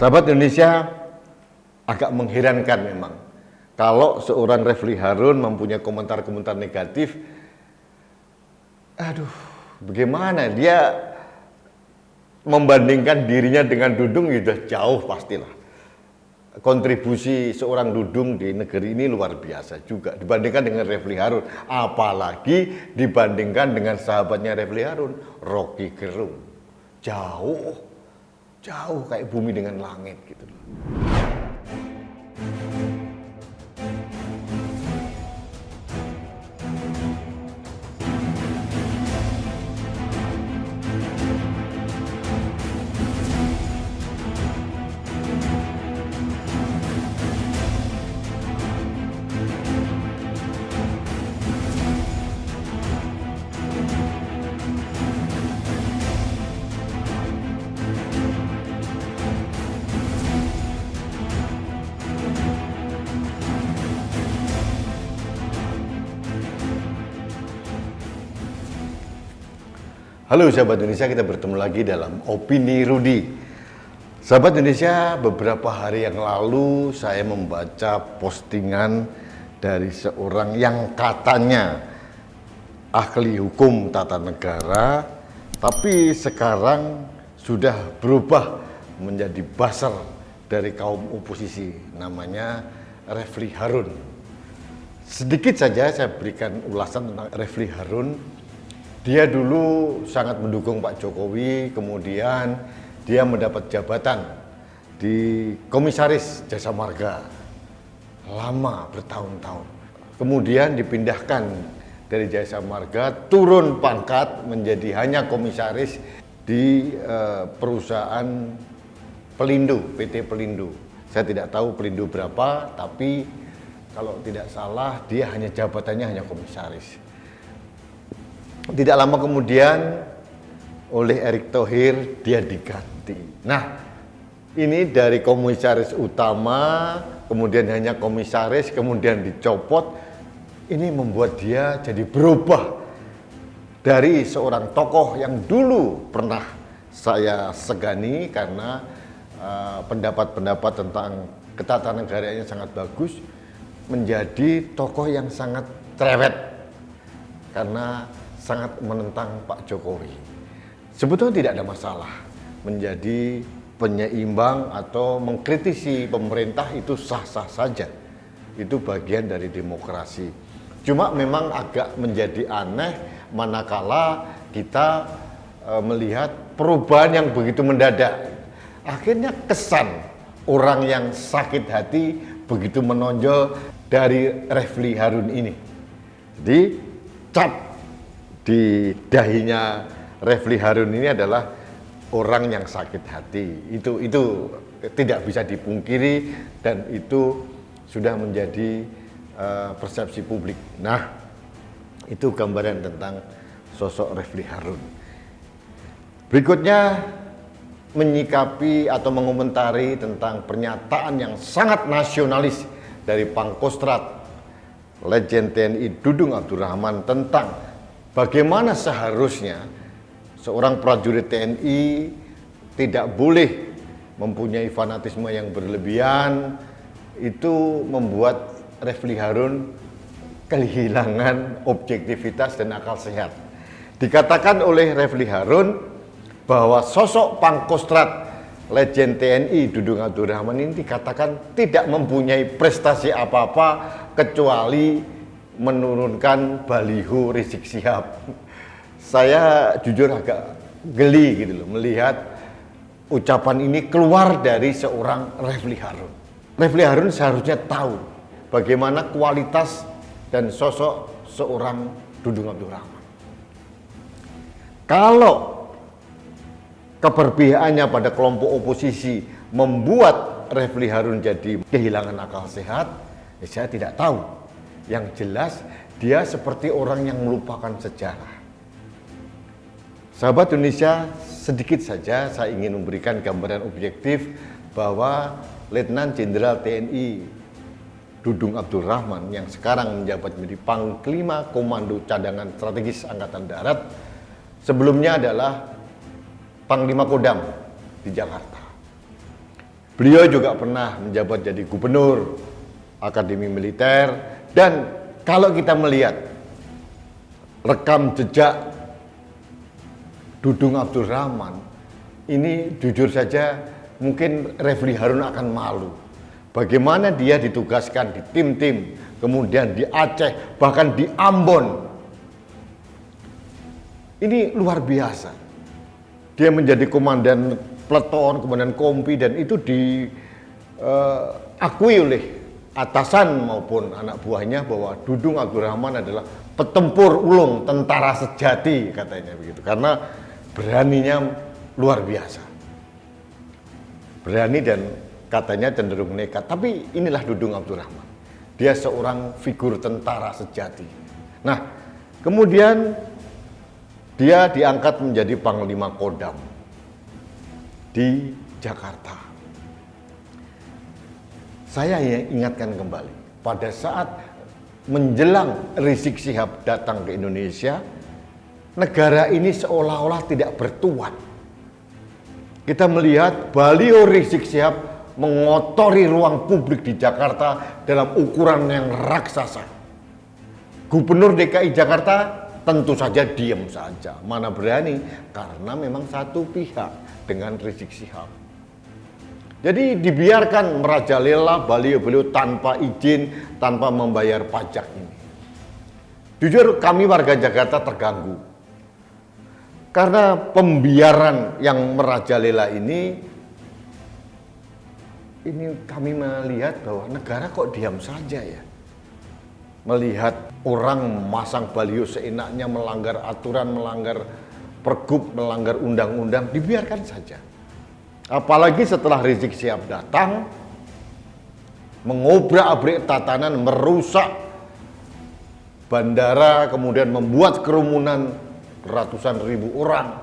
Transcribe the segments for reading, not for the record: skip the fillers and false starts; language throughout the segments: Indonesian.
Sahabat Indonesia, agak mengherankan memang kalau seorang Refly Harun mempunyai komentar-komentar negatif. Aduh, bagaimana dia membandingkan dirinya dengan Dudung, sudah jauh pastilah. Kontribusi seorang Dudung di negeri ini luar biasa juga dibandingkan dengan Refly Harun, apalagi dibandingkan dengan sahabatnya Refly Harun, Rocky Gerung. Jauh kayak bumi dengan langit gitu. Halo sahabat Indonesia, kita bertemu lagi dalam Opini Rudi. Sahabat Indonesia, beberapa hari yang lalu saya membaca postingan dari seorang yang katanya ahli hukum tata negara, tapi sekarang sudah berubah menjadi buzzer dari kaum oposisi, namanya Refly Harun. Sedikit saja saya berikan ulasan tentang Refly Harun. Dia dulu sangat mendukung Pak Jokowi, kemudian dia mendapat jabatan di Komisaris Jasa Marga lama bertahun-tahun. Kemudian dipindahkan dari Jasa Marga, turun pangkat menjadi hanya komisaris di perusahaan Pelindo, PT Pelindo. Saya tidak tahu Pelindo berapa, tapi kalau tidak salah dia hanya jabatannya hanya komisaris. Tidak lama kemudian oleh Erick Thohir dia diganti. Nah, ini dari komisaris utama, kemudian hanya komisaris, kemudian dicopot. Ini membuat dia jadi berubah dari seorang tokoh yang dulu pernah saya segani karena pendapat-pendapat tentang ketatanegaraan sangat bagus, menjadi tokoh yang sangat cerewet karena sangat menentang Pak Jokowi. Sebetulnya tidak ada masalah menjadi penyeimbang atau mengkritisi pemerintah, itu sah-sah saja. Itu bagian dari demokrasi. Cuma memang agak menjadi aneh manakala kita melihat perubahan yang begitu mendadak. Akhirnya kesan orang yang sakit hati begitu menonjol dari Refly Harun ini. Jadi cap di dahinya Refly Harun ini adalah orang yang sakit hati. Itu tidak bisa dipungkiri dan itu sudah menjadi persepsi publik. Nah, itu gambaran tentang sosok Refly Harun. Berikutnya menyikapi atau mengomentari tentang pernyataan yang sangat nasionalis dari Pangkostrat Legend TNI Dudung Abdurrahman tentang bagaimana seharusnya seorang prajurit TNI tidak boleh mempunyai fanatisme yang berlebihan. Itu membuat Refly Harun kehilangan objektivitas dan akal sehat. Dikatakan oleh Refly Harun bahwa sosok Pangkostrat Legend TNI Dudung Abdurrahman ini dikatakan tidak mempunyai prestasi apa-apa kecuali menurunkan baliho Rizik Syihab. Saya jujur agak geli gitu loh melihat ucapan ini keluar dari seorang Refly Harun. Refly Harun seharusnya tahu bagaimana kualitas dan sosok seorang Dudung Abdurrahman. Kalau keberpihakannya pada kelompok oposisi membuat Refly Harun jadi kehilangan akal sehat, saya tidak tahu. Yang jelas dia seperti orang yang melupakan sejarah. Sahabat Indonesia, sedikit saja saya ingin memberikan gambaran objektif bahwa Letnan Jenderal TNI Dudung Abdurrahman yang sekarang menjabat menjadi Panglima Komando Cadangan Strategis Angkatan Darat, sebelumnya adalah Panglima Kodam di Jakarta. Beliau juga pernah menjabat jadi gubernur Akademi Militer, dan kalau kita melihat rekam jejak Dudung Abdul Rahman, ini jujur saja mungkin Refli Harun akan malu. Bagaimana dia ditugaskan di tim-tim, kemudian di Aceh, bahkan di Ambon. Ini luar biasa. Dia menjadi komandan peleton, komandan kompi, dan itu diakui oleh atasan maupun anak buahnya bahwa Dudung Abdul Rahman adalah petempur ulung, tentara sejati katanya begitu. Karena beraninya luar biasa. Berani dan katanya cenderung nekat. Tapi inilah Dudung Abdul Rahman. Dia seorang figur tentara sejati. Nah, kemudian dia diangkat menjadi Panglima Kodam di Jakarta. Saya ingatkan kembali, pada saat menjelang Rizik Syihab datang ke Indonesia, negara ini seolah-olah tidak bertuan. Kita melihat baliho Rizik Syihab mengotori ruang publik di Jakarta dalam ukuran yang raksasa. Gubernur DKI Jakarta tentu saja diam saja, mana berani, karena memang satu pihak dengan Rizik Syihab. Jadi dibiarkan merajalela baliho-baliho tanpa izin, tanpa membayar pajak ini. Jujur kami warga Jakarta terganggu. Karena pembiaran yang merajalela ini kami melihat bahwa negara kok diam saja ya. Melihat orang memasang baliho seenaknya, melanggar aturan, melanggar pergub, melanggar undang-undang, dibiarkan saja. Apalagi setelah Rizik Syihab datang, mengobrak-abrik tatanan, merusak bandara, kemudian membuat kerumunan ratusan ribu orang.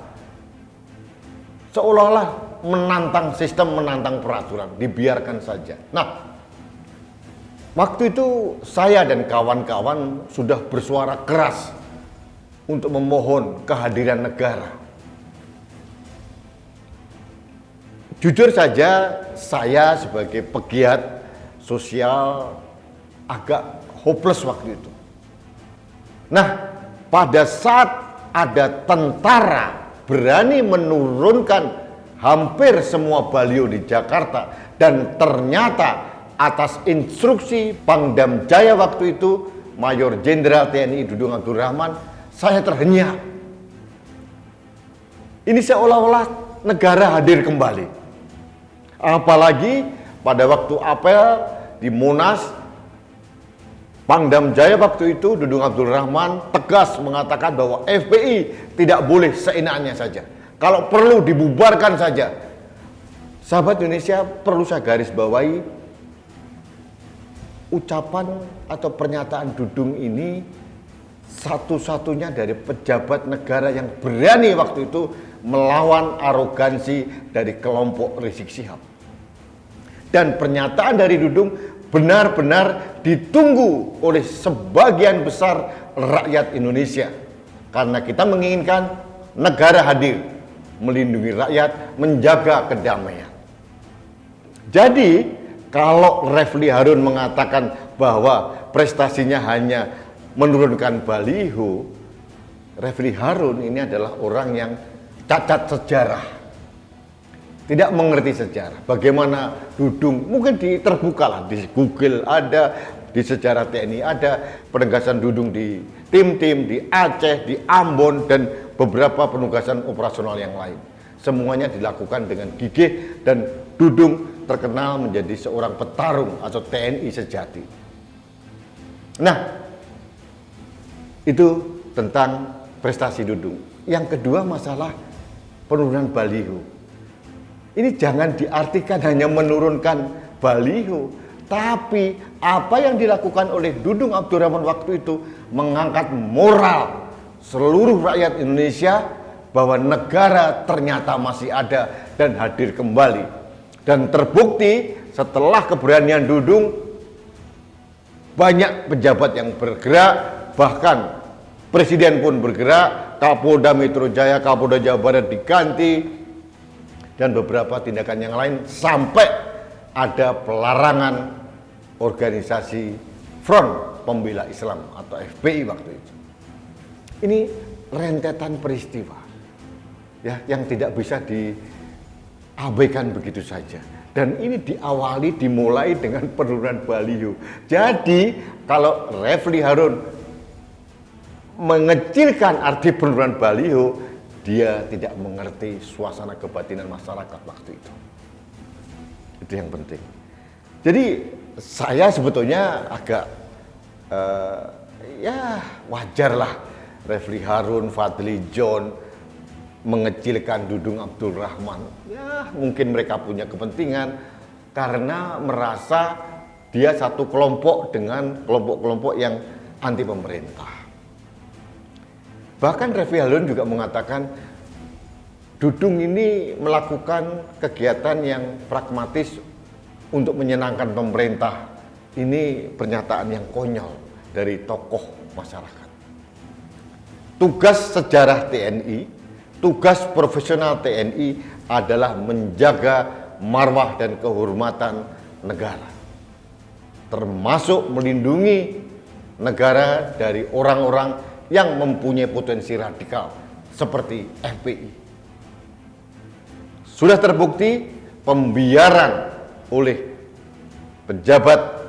Seolah-olah menantang sistem, menantang peraturan, dibiarkan saja. Nah, waktu itu saya dan kawan-kawan sudah bersuara keras untuk memohon kehadiran negara. Jujur saja, saya sebagai pegiat sosial agak hopeless waktu itu. Nah, pada saat ada tentara berani menurunkan hampir semua baliho di Jakarta, dan ternyata atas instruksi Pangdam Jaya waktu itu, Mayor Jenderal TNI Dudung Abdul Rahman, saya terhenyak. Ini seolah-olah negara hadir kembali. Apalagi pada waktu apel di Monas, Pangdam Jaya waktu itu Dudung Abdul Rahman tegas mengatakan bahwa FPI tidak boleh seenaknya saja. Kalau perlu dibubarkan saja. Sahabat Indonesia, perlu saya garis bawahi, ucapan atau pernyataan Dudung ini satu-satunya dari pejabat negara yang berani waktu itu melawan arogansi dari kelompok Rizik Syihab. Dan pernyataan dari Dudung benar-benar ditunggu oleh sebagian besar rakyat Indonesia. Karena kita menginginkan negara hadir, melindungi rakyat, menjaga kedamaian. Jadi, kalau Refli Harun mengatakan bahwa prestasinya hanya menurunkan baliho, Refli Harun ini adalah orang yang cacat sejarah. Tidak mengerti sejarah. Bagaimana Dudung, mungkin terbuka lah, di Google ada, di sejarah TNI ada, penegasan Dudung di tim-tim, di Aceh, di Ambon, dan beberapa penugasan operasional yang lain. Semuanya dilakukan dengan gigih, dan Dudung terkenal menjadi seorang petarung atau TNI sejati. Nah, itu tentang prestasi Dudung. Yang kedua, masalah penurunan baliho. Ini jangan diartikan hanya menurunkan baliho, tapi apa yang dilakukan oleh Dudung Abdul Rahman waktu itu mengangkat moral seluruh rakyat Indonesia bahwa negara ternyata masih ada dan hadir kembali. Dan terbukti setelah keberanian Dudung, banyak pejabat yang bergerak, bahkan Presiden pun bergerak, Kapolda Metro Jaya, Kapolda Jawa Barat diganti, dan beberapa tindakan yang lain, sampai ada pelarangan organisasi Front Pembela Islam atau FPI waktu itu. Ini rentetan peristiwa ya yang tidak bisa diabaikan begitu saja. Dan ini dimulai dengan penurunan baliho. Jadi kalau Refli Harun mengecilkan arti penurunan baliho, dia tidak mengerti suasana kebatinan masyarakat waktu itu. Itu yang penting. Jadi saya sebetulnya agak ya wajarlah Refli Harun, Fadli John mengecilkan Dudung Abdul Rahman. Ya, mungkin mereka punya kepentingan karena merasa dia satu kelompok dengan kelompok-kelompok yang anti pemerintah. Bahkan Refli Harun juga mengatakan Dudung ini melakukan kegiatan yang pragmatis untuk menyenangkan pemerintah. Ini pernyataan yang konyol dari tokoh masyarakat. Tugas sejarah TNI, tugas profesional TNI adalah menjaga marwah dan kehormatan negara, termasuk melindungi negara dari orang-orang yang mempunyai potensi radikal seperti FPI. Sudah terbukti pembiaran oleh pejabat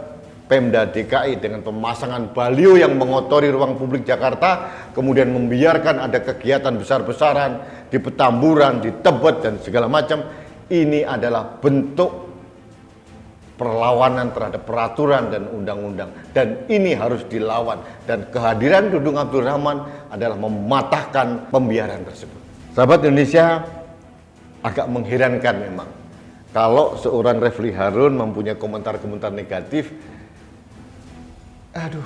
Pemda DKI dengan pemasangan baliho yang mengotori ruang publik Jakarta, kemudian membiarkan ada kegiatan besar-besaran di Petamburan, di Tebet dan segala macam. Ini adalah bentuk perlawanan terhadap peraturan dan undang-undang, dan ini harus dilawan. Dan kehadiran Dudung Abdul Rahman adalah mematahkan pembiaran tersebut. Sahabat Indonesia, agak mengherankan memang kalau seorang Refli Harun mempunyai komentar-komentar negatif. Aduh,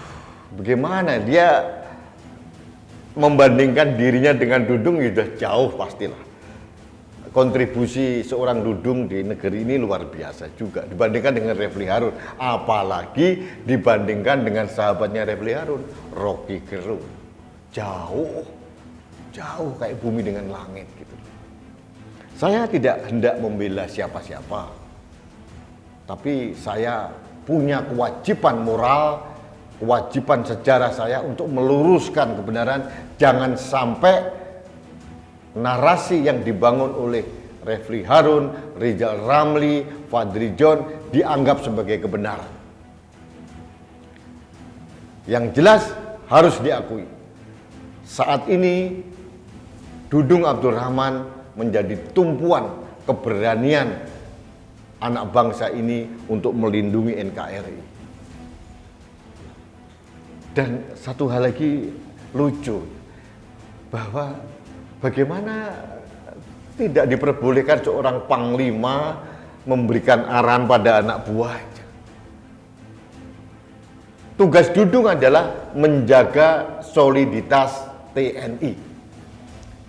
bagaimana dia membandingkan dirinya dengan Dudung, sudah jauh pastilah. Kontribusi seorang Dudung di negeri ini luar biasa juga dibandingkan dengan Refli Harun, apalagi dibandingkan dengan sahabatnya Refli Harun, Rocky Gerung. Jauh kayak bumi dengan langit gitu. Saya tidak hendak membela siapa-siapa, tapi saya punya kewajiban moral, kewajiban sejarah saya untuk meluruskan kebenaran. Jangan sampai narasi yang dibangun oleh Refli Harun, Rizal Ramli, Fadli John dianggap sebagai kebenaran. Yang jelas harus diakui, saat ini Dudung Abdul Rahman menjadi tumpuan keberanian anak bangsa ini untuk melindungi NKRI. Dan satu hal lagi lucu, bahwa bagaimana tidak diperbolehkan seorang panglima memberikan arahan pada anak buahnya. Tugas Dudung adalah menjaga soliditas TNI.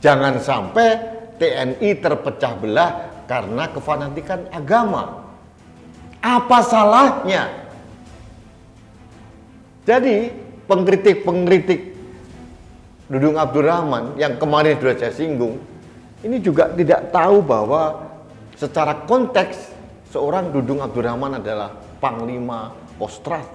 Jangan sampai TNI terpecah belah karena kefanatikan agama. Apa salahnya? Jadi pengkritik Dudung Abdul Rahman yang kemarin sudah saya singgung, ini juga tidak tahu bahwa secara konteks seorang Dudung Abdul Rahman adalah panglima Kostrad.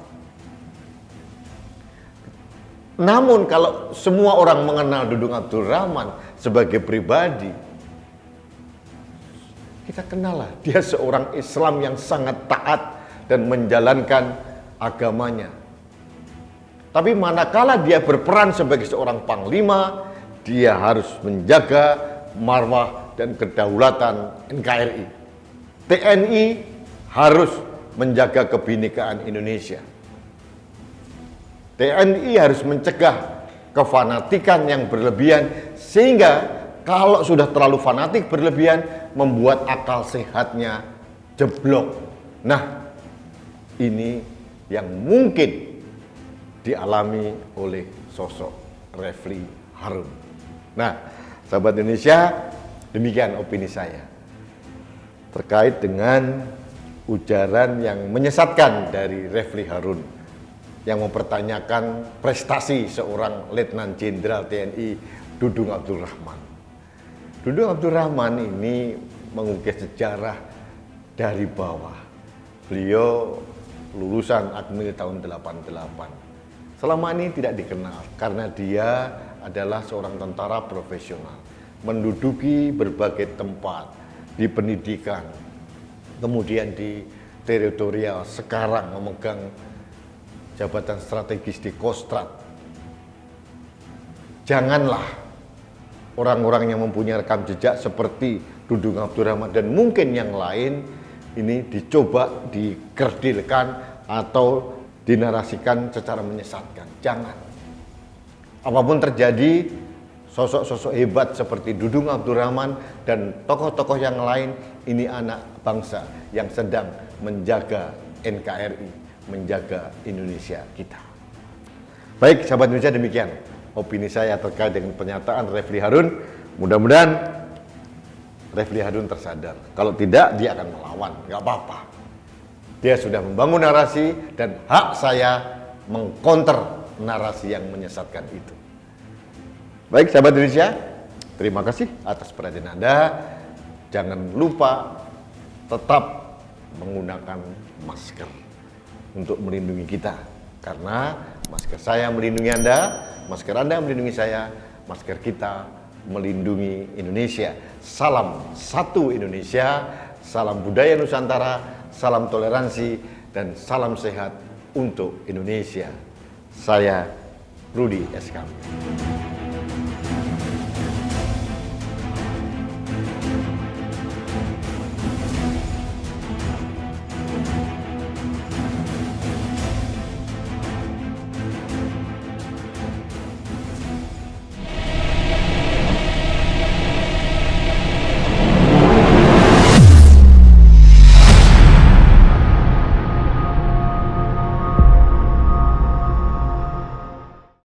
Namun kalau semua orang mengenal Dudung Abdul Rahman sebagai pribadi, kita kenal lah, dia seorang Islam yang sangat taat dan menjalankan agamanya. Tapi manakala dia berperan sebagai seorang panglima, dia harus menjaga marwah dan kedaulatan NKRI. TNI harus menjaga kebinekaan Indonesia. TNI harus mencegah kefanatikan yang berlebihan, sehingga kalau sudah terlalu fanatik berlebihan membuat akal sehatnya jeblok. Nah, ini yang mungkin dialami oleh sosok Refli Harun. Nah, sahabat Indonesia, demikian opini saya terkait dengan ujaran yang menyesatkan dari Refli Harun yang mempertanyakan prestasi seorang Letnan Jenderal TNI Dudung Abdul Rahman. Dudung Abdul Rahman ini mengukir sejarah dari bawah. Beliau lulusan Akmil tahun 88. Selama ini tidak dikenal karena dia adalah seorang tentara profesional, menduduki berbagai tempat di pendidikan, kemudian di teritorial, sekarang memegang jabatan strategis di Kostrad. Janganlah orang-orang yang mempunyai rekam jejak seperti Dudung Abdurrahman dan mungkin yang lain ini dicoba dikerdilkan atau dinarasikan secara menyesatkan. Jangan. Apapun terjadi, sosok-sosok hebat seperti Dudung Abdurrahman dan tokoh-tokoh yang lain ini anak bangsa yang sedang menjaga NKRI, menjaga Indonesia kita. Baik, sahabat Indonesia, demikian opini saya terkait dengan pernyataan Refli Harun. Mudah-mudahan Refli Harun tersadar. Kalau tidak, dia akan melawan. Nggak apa-apa. Dia sudah membangun narasi dan hak saya mengkonter narasi yang menyesatkan itu. Baik, sahabat Indonesia, terima kasih atas perhatian Anda. Jangan lupa tetap menggunakan masker untuk melindungi kita. Karena masker saya melindungi Anda, masker Anda melindungi saya, masker kita melindungi Indonesia. Salam satu Indonesia, salam budaya Nusantara, salam toleransi, dan salam sehat untuk Indonesia. Saya Rudi SK.